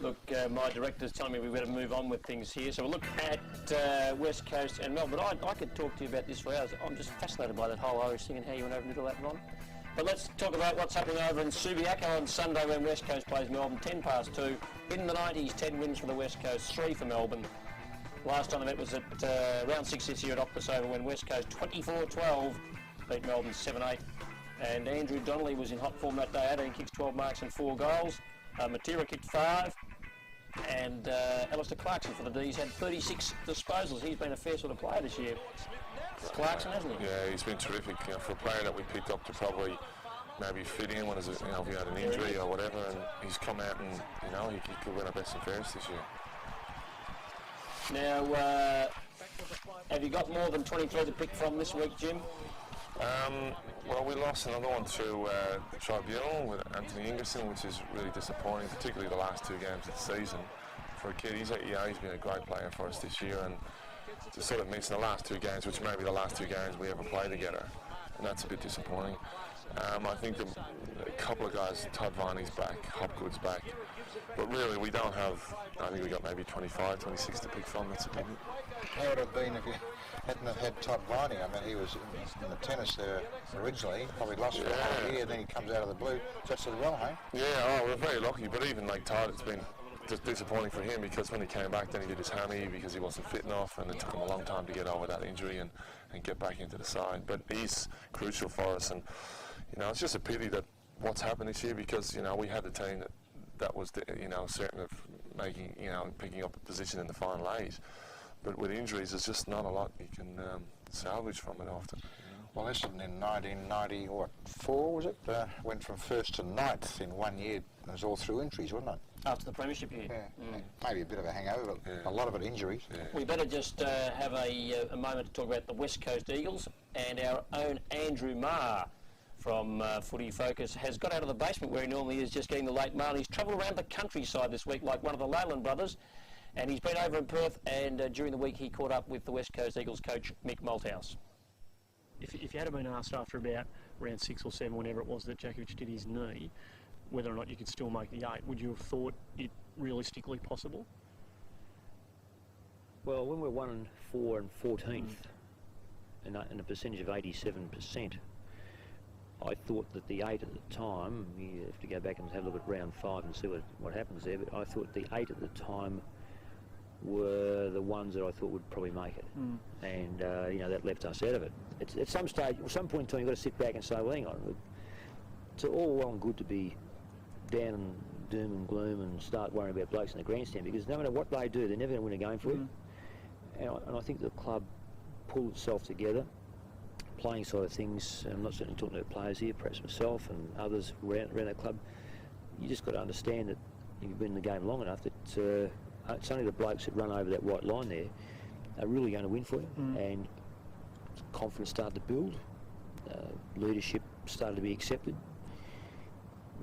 Look, my director's telling me we've got to move on with things here. So we'll look at West Coast and Melbourne. I could talk to you about this for hours. I'm just fascinated by that whole Irish thing and how you went over and did all that, Ron. But let's talk about what's happening over in Subiaco on Sunday when West Coast plays Melbourne, 2:10. In the 90s, 10 wins for the West Coast, 3 for Melbourne. Last time they met was at round 6 this year at Optus Oval when West Coast 24-12 beat Melbourne 7-8. And Andrew Donnelly was in hot form that day, 18 kicks, 12 marks and 4 goals. Matera kicked 5. And Alistair Clarkson for the D's had 36 disposals. He's been a fair sort of player this year. Clarkson, hasn't he? Yeah, he's been terrific. You know, for a player that we picked up to probably maybe fit in when if he had an injury or whatever, and he's come out and he could win our best and fairest this year. Now, have you got more than 23 to pick from this week, Jim? Well, we lost another one through the tribunal with Anthony Ingerson, which is really disappointing, particularly the last 2 games of the season. For a kid, he's been a great player for us this year, and to sort of miss the last 2 games, which may be the last 2 games we ever play together, and that's a bit disappointing. I think a couple of guys, Todd Viney's back, Hopgood's back, but really we don't have, I think we got maybe 25, 26 to pick from. That's a bit. How would it have been if you hadn't have had Todd Viney? I mean, he was in the tennis there originally, probably lost for a whole year, then he comes out of the blue. That's as well, hey? Yeah, we're very lucky, but even like Todd, it's been just disappointing for him because when he came back then he did his hammy because he wasn't fit enough, and it took him a long time to get over that injury and get back into the side. But he's crucial for us, and it's just a pity that what's happened this year because we had the team that was certain of making picking up a position in the final 8. But with injuries, there's just not a lot you can salvage from it often. Well, Essendon in 1994, was it? Went from 1st to 9th in 1 year. It was all through injuries, wasn't it? After the premiership year. Yeah. Maybe a bit of a hangover, but a lot of it injuries. Yeah. We better just have a moment to talk about the West Coast Eagles, and our own Andrew Marr from Footy Focus has got out of the basement where he normally is, just getting the late mail. He's travelled around the countryside this week like one of the Leyland brothers, and he's been over in Perth, and during the week he caught up with the West Coast Eagles coach Mick Malthouse. If you had been asked after about round 6 or 7, whenever it was that Djakovic did his knee, whether or not you could still make the 8, would you have thought it realistically possible? Well, when we're 1-4 and 14th, and a percentage of 87%, I thought that the 8 at the time, you have to go back and have a look at round 5 and see what happens there, but I thought the 8 at the time were the ones that I thought would probably make it. And that left us out of it. At some stage, at some point in time, you've got to sit back and say, well, hang on, it's all well and good to be down and doom and gloom and start worrying about blokes in the grandstand, because no matter what they do, they're never going to win a game for you. And I think the club pulled itself together. Playing side of things, I'm not certainly talking about players here, perhaps myself and others around that club, you just got to understand that if you've been in the game long enough that it's only the blokes that run over that white line there are really going to win for you. And confidence started to build, leadership started to be accepted,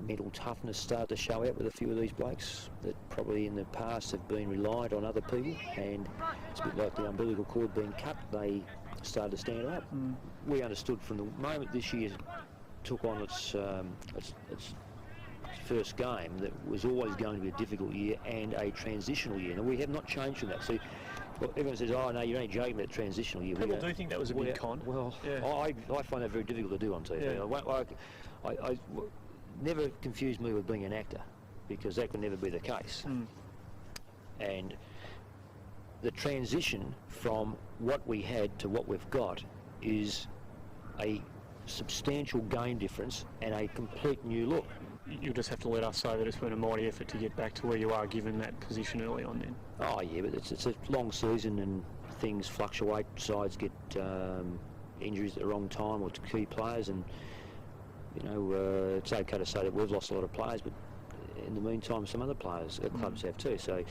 mental toughness started to show out with a few of these blokes that probably in the past have been reliant on other people, and it's a bit like the umbilical cord being cut, they started to stand up. We understood from the moment this year took on its first game that was always going to be a difficult year and a transitional year. Now, we have not changed from that. See, well, everyone says, oh, no, you're only joking about transitional year. People do think that was a big con. Well, yeah. I find that very difficult to do on TV. Yeah. I never confuse me with being an actor, because that could never be the case. And the transition from what we had to what we've got is a substantial game difference and a complete new look. You'll just have to let us say that it's been a mighty effort to get back to where you are, given that position early on then. Oh yeah, but it's a long season and things fluctuate. Sides get injuries at the wrong time or to key players, and it's okay to say that we've lost a lot of players, but in the meantime some other players at clubs have too. So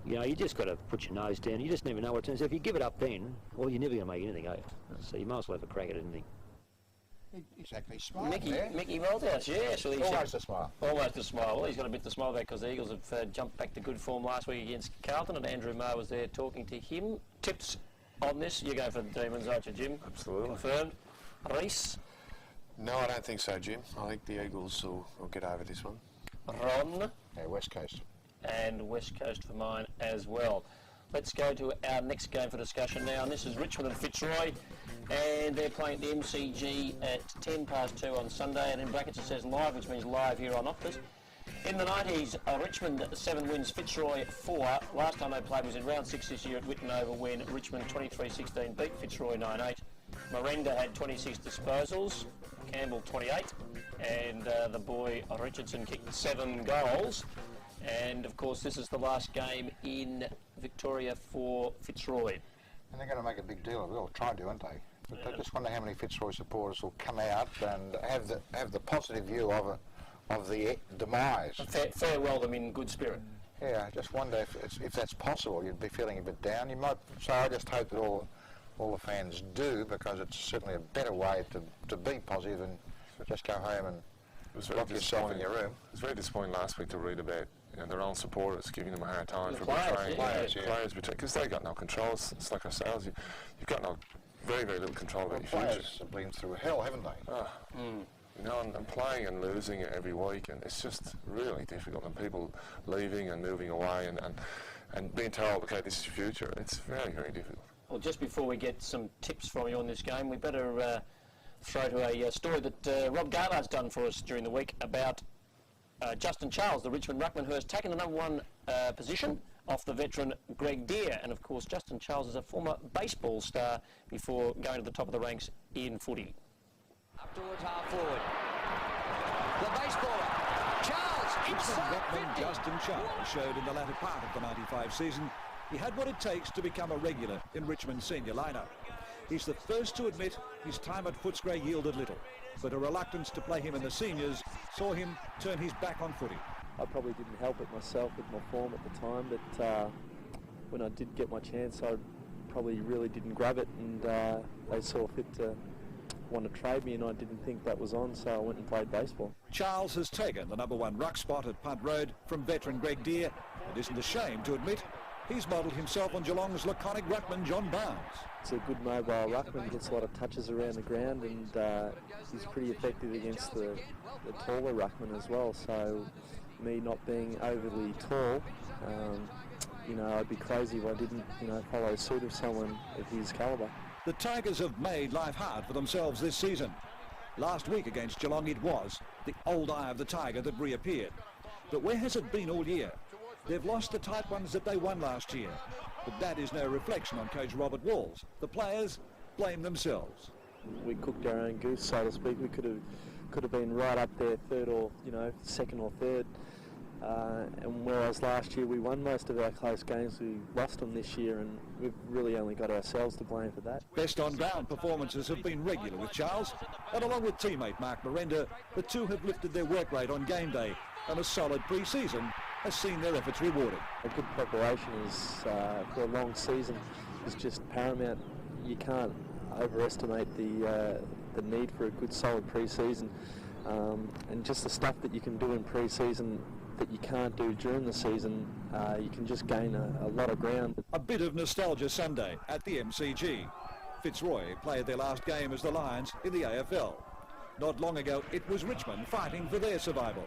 you just got to put your nose down. You just never know what it turns out. If you give it up then, well, you're never going to make anything, are you? So you might as well have a crack at anything. Exactly, smile. Mickey Malthouse, yeah. So Almost a smile. Almost a smile. Well, he's got a bit to smile about because the Eagles have jumped back to good form last week against Carlton, and Andrew Marr was there talking to him. Tips on this? You're going for the Demons, aren't you, Jim? Absolutely. Confirmed. Rhys? No, I don't think so, Jim. I think the Eagles will get over this one. Ron? Yeah, West Coast. and West Coast for mine as well. Let's go to our next game for discussion now, and this is Richmond and Fitzroy, and they're playing at the MCG at 2:10 on Sunday, and in brackets it says live, which means live here on Optus. In the 90s, Richmond 7 wins, Fitzroy 4. Last time they played was in round 6 this year at Whitten Oval, when Richmond 23-16 beat Fitzroy 9-8. Miranda had 26 disposals, Campbell 28, and the boy Richardson kicked 7 goals. And of course this is the last game in Victoria for Fitzroy. And they're going to make a big deal of it, or try to, aren't they? But I just wonder how many Fitzroy supporters will come out and have the positive view of the demise. Farewell them in good spirit. Yeah, I just wonder if that's possible. You'd be feeling a bit down. You might. So I just hope that all the fans do, because it's certainly a better way to be positive and just go home and lock yourself in your room. It was very disappointing last week to read about their own supporters giving them a hard time for players, betraying players, because they got no control. It's like ourselves. You've got no very little control about your future. Players have been through hell, haven't they? And playing and losing it every week, and it's just really difficult. And people leaving and moving away, and being told, okay, this is your future. It's very difficult. Well, just before we get some tips from you on this game, we better throw to a story that Rob Garlard's done for us during the week about Justin Charles, the Richmond ruckman, who has taken the number 1 position off the veteran Greg Deere. And of course, Justin Charles is a former baseball star before going to the top of the ranks in footy. Up towards half forward. The baseballer, Charles, inside ruckman 50. Justin Charles showed in the latter part of the 95 season he had what it takes to become a regular in Richmond's senior lineup. He's the first to admit his time at Footscray yielded little, but a reluctance to play him in the seniors saw him turn his back on footy. I probably didn't help it myself with my form at the time, but when I did get my chance, I probably really didn't grab it, and they saw fit to want to trade me, and I didn't think that was on, so I went and played baseball. Charles has taken the number 1 ruck spot at Punt Road from veteran Greg Deere, and isn't ashamed to admit he's modelled himself on Geelong's laconic ruckman John Barnes. It's a good mobile ruckman, gets a lot of touches around the ground, and he's pretty effective against the taller ruckman as well. So me not being overly tall, I'd be crazy if I didn't, follow suit of someone of his calibre. The Tigers have made life hard for themselves this season. Last week against Geelong it was the old eye of the Tiger that reappeared. But where has it been all year? They've lost the tight ones that they won last year. But that is no reflection on coach Robert Walls. The players blame themselves. We cooked our own goose, so to speak. We could have been right up there, third or second or third. And whereas last year we won most of our close games, we lost them this year, and we've really only got ourselves to blame for that. Best on-ground performances have been regular with Charles, and along with teammate Mark Miranda, the two have lifted their work rate on game day, and a solid pre-season has seen their efforts rewarded. A good preparation is for a long season is just paramount. You can't overestimate the need for a good solid pre-season, and just the stuff that you can do in pre-season that you can't do during the season, you can just gain a lot of ground. A bit of nostalgia Sunday at the MCG. Fitzroy played their last game as the Lions in the AFL. Not long ago it was Richmond fighting for their survival.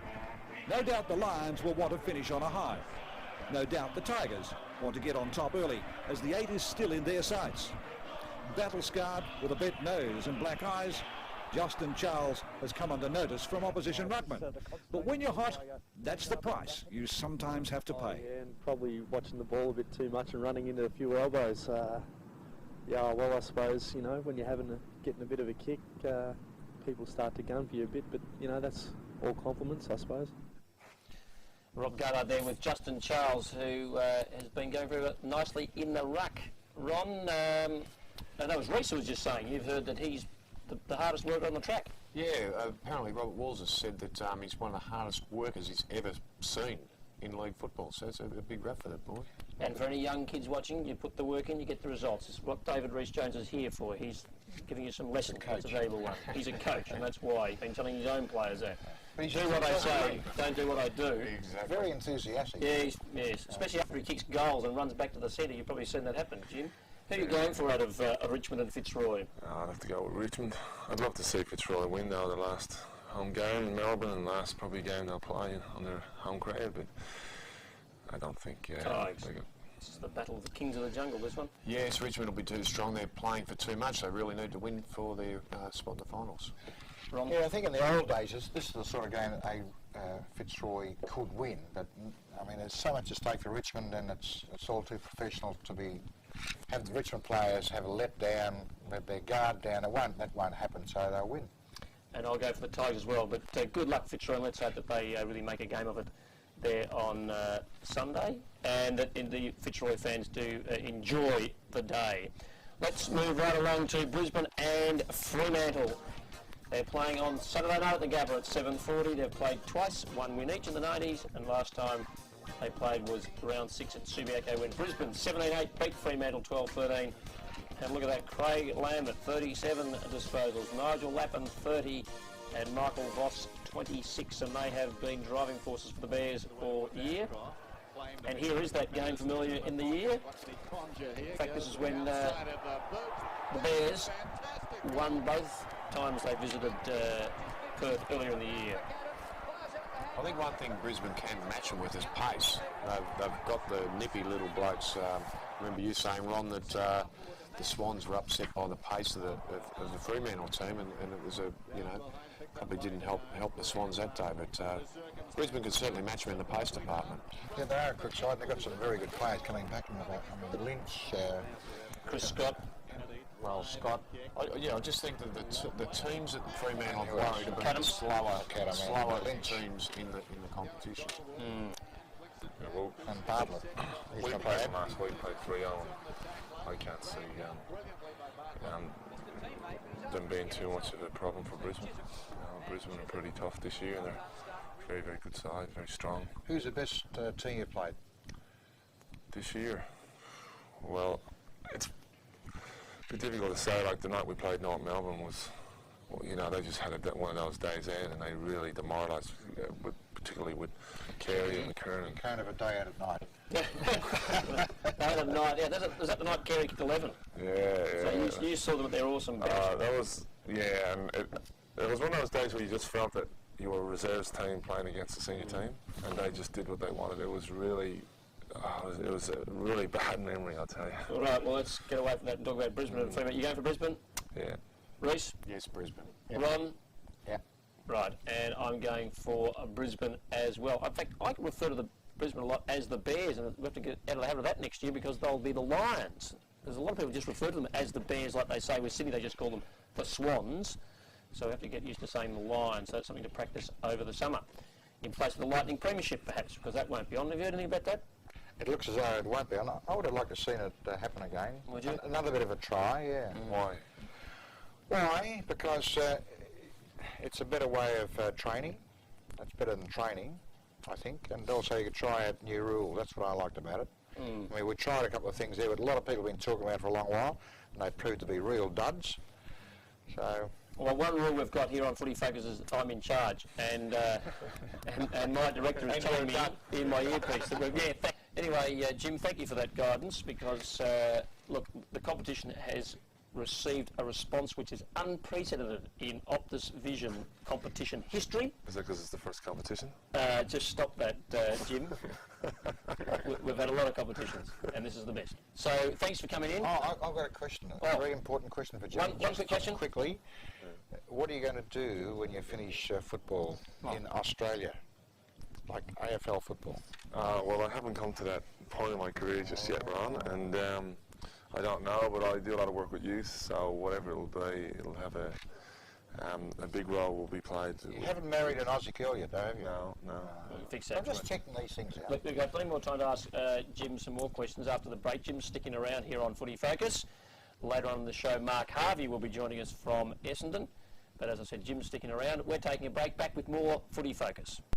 No doubt the Lions will want to finish on a high. No doubt the Tigers want to get on top early, as the 8 is still in their sights. Battle-scarred with a bent nose and black eyes, Justin Charles has come under notice from opposition ruckmen. But when you're hot, that's the price you sometimes have to pay. Yeah, and probably watching the ball a bit too much and running into a few elbows. I suppose, when you're getting a bit of a kick, people start to gun for you a bit, but, that's all compliments, I suppose. Rob Gardner there with Justin Charles, who has been going very nicely in the ruck. Ron, and that was Rhys who was just saying, you've heard that he's the hardest worker on the track. Yeah, apparently Robert Walls has said that he's one of the hardest workers he's ever seen in league football, so it's a big rap for that boy. And for any young kids watching, you put the work in, you get the results. It's what David Rhys-Jones is here for. He's giving you some lessons. That's a valuable one. He's a coach, and that's why he's been telling his own players that. Do what I say, don't do what I do. Exactly. Very enthusiastic. Yeah, yes, especially after he kicks goals and runs back to the centre. You've probably seen that happen, Jim. Who are you going for out of Richmond and Fitzroy? I'd have to go with Richmond. I'd love to see Fitzroy win now, the last home game in Melbourne, and last probably game they'll play on their home crowd, but I don't think. This is the battle of the kings of the jungle, this one. Yes, Richmond will be too strong. They're playing for too much. They really need to win for their spot in the finals. Ron? Yeah, I think in the old days, this is the sort of game that Fitzroy could win. But I mean, there's so much at stake for Richmond, and it's all too professional to have the Richmond players have a letdown, let their guard down. That won't happen, so they'll win. And I'll go for the Tigers as well. But good luck, Fitzroy, and let's hope that they really make a game of it there on Sunday, and that the Fitzroy fans do enjoy the day. Let's move right along to Brisbane and Fremantle. They're playing on Saturday night at the Gabba at 7:40. They've played twice, one win each in the 90s, and last time they played was round 6 at Subiaco when Brisbane 17-8 beat Fremantle 12-13. Have a look at that. Craig Lamb at 37 disposals, Nigel Lappin 30, and Michael Voss 26, and they have been driving forces for the Bears all year. And here is that game from earlier in the year. In fact, this is when the Bears won both times they visited Perth earlier in the year. I think one thing Brisbane can match them with is pace. They've got the nippy little blokes. Remember you saying, Ron, that the Swans were upset by the pace of the Fremantle team, and it was probably didn't help the Swans that day. But Brisbane could certainly match them in the pace department. Yeah, they are a good side. They've got some very good players coming back in the back. I mean, Lynch, Chris Scott. Well, Scott. I just think that the teams that Fremantle are worried about are slower teams in the competition. Yeah, well, And Bartlett. we played them last week, played 3-0. I can't see them being too much of a problem for Brisbane. Brisbane are pretty tough this year, and they're very, very good side, very strong. Who's the best team you've played? This year? Well, it's a bit difficult to say. Like the night we played North Melbourne was, they just had one of those days in, and they really demoralised, particularly with Carey and McKernan. Kind of a day out at night. Day at night, yeah. Was that the night Carey kicked 11? Yeah. So you saw them at their awesome bench. That was, and it was one of those days where you just felt that you were a reserves team playing against the senior team, and they just did what they wanted. It was really, it was a really bad memory, I'll tell you. All right, well, let's get away from that and talk about Brisbane and Fremantle. You going for Brisbane? Yeah. Rhys? Yes, Brisbane. Yeah. Ron? Yeah. Right, and I'm going for Brisbane as well. In fact, I can refer to the Brisbane a lot as the Bears, and we have to get out of the habit of that next year because they'll be the Lions. There's a lot of people just refer to them as the Bears, like they say with Sydney, they just call them the Swans. So we have to get used to saying the Lions. So that's something to practice over the summer. In place of the Lightning Premiership, perhaps, because that won't be on. Have you heard anything about that? It looks as though it won't be on. I would have liked to have seen it happen again. Would you? Another bit of a try, yeah. Why? Why? Because it's a better way of training. It's better than training, I think. And also you could try out new rules. That's what I liked about it. I mean, we tried a couple of things there, but a lot of people have been talking about it for a long while, and they proved to be real duds. So... Well, one rule we've got here on Footy Focus is I'm in charge, and my director is telling me in my earpiece that anyway, Jim, thank you for that guidance because, look, the competition has received a response which is unprecedented in Optus Vision competition history. Is that because it's the first competition? Just stop that, Jim. We've had a lot of competitions, and this is the best. So, thanks for coming in. Oh, I've got a question, a very important question for Jim. One quick question. Quickly, what are you going to do when you finish football in Australia, like AFL football? Well, I haven't come to that point in my career just yet, Ron, and I don't know, but I do a lot of work with youth, so whatever it'll be, it'll have a big role will be played. You haven't married an Aussie girl yet, though, have you? No. We'll fix that. I'm just checking these things out. Look, we've got plenty more time to ask Jim some more questions after the break. Jim's sticking around here on Footy Focus. Later on in the show, Mark Harvey will be joining us from Essendon. But as I said, Jim's sticking around. We're taking a break. Back with more Footy Focus.